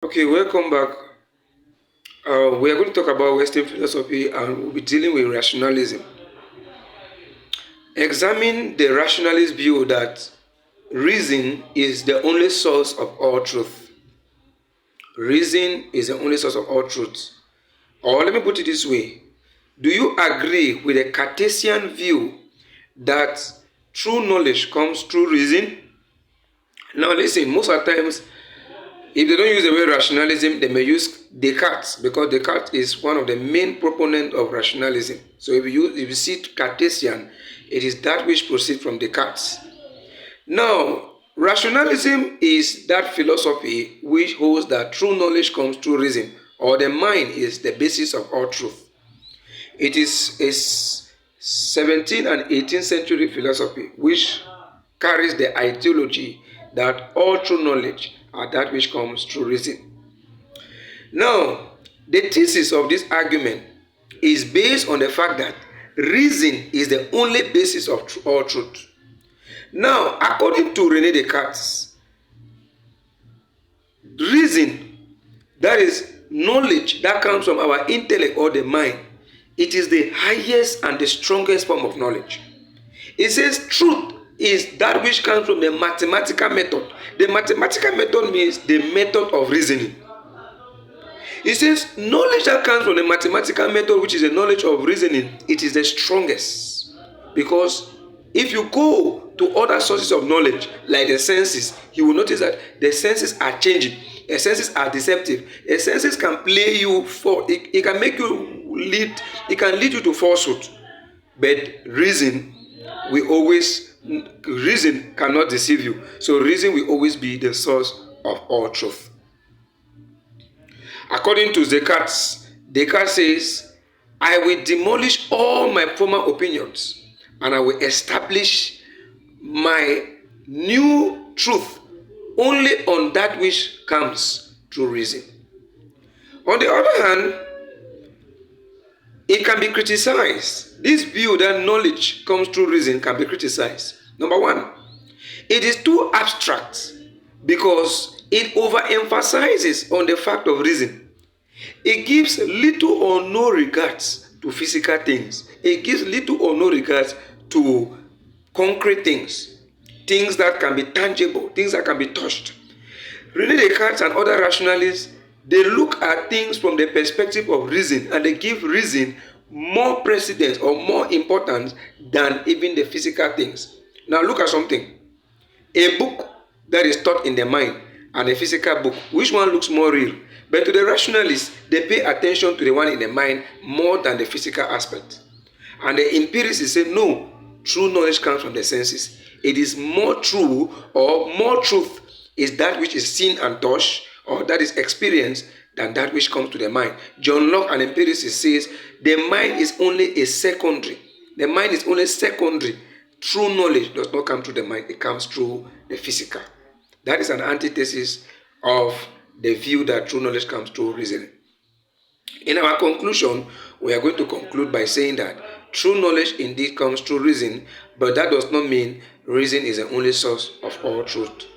Okay, welcome back. We are going to talk about Western philosophy and we'll be dealing with rationalism. Examine the rationalist view that reason is the only source of all truth. Reason is the only source of all truth. Or let me put it this way. Do you agree with the Cartesian view that true knowledge comes through reason? Now listen, most of the times if they don't use the word rationalism, they may use Descartes because Descartes is one of the main proponents of rationalism. So if you see Cartesian, it is that which proceeds from Descartes. Now, rationalism is that philosophy which holds that true knowledge comes through reason, or the mind is the basis of all truth. It is a 17th and 18th century philosophy which carries the ideology that all true knowledge are that which comes through reason. Now, the thesis of this argument is based on the fact that reason is the only basis of all truth. Now, according to René Descartes, reason, that is knowledge that comes from our intellect or the mind, it is the highest and the strongest form of knowledge. It says truth is that which comes from the mathematical method. The mathematical method means the method of reasoning. It says knowledge that comes from the mathematical method, which is the knowledge of reasoning, it is the strongest. Because if you go to other sources of knowledge, like the senses, you will notice that the senses are changing. The senses are deceptive. The senses can play you for, it can make you lead, it can lead you to falsehood. But reason cannot deceive you. So reason will always be the source of all truth. According to Descartes, Descartes says, I will demolish all my former opinions and I will establish my new truth only on that which comes through reason. On the other hand, it can be criticized. This view that knowledge comes through reason can be criticized. Number one, it is too abstract because it overemphasizes on the fact of reason. It gives little or no regards to physical things. It gives little or no regards to concrete things, things that can be tangible, things that can be touched. René Descartes and other rationalists, they look at things from the perspective of reason and they give reason more precedence or more importance than even the physical things. Now look at something. A book that is taught in the mind and a physical book, which one looks more real? But to the rationalists, they pay attention to the one in the mind more than the physical aspect. And the empiricists say, no, true knowledge comes from the senses. It is more true or more truth is that which is seen and touched or that is experienced than that which comes to the mind. John Locke, an empiricist, says the mind is only a secondary. The mind is only secondary. True knowledge does not come through the mind. It comes through the physical. That is an antithesis of the view that true knowledge comes through reasoning. In our conclusion, we are going to conclude by saying that true knowledge indeed comes through reason, but that does not mean reason is the only source of all truth.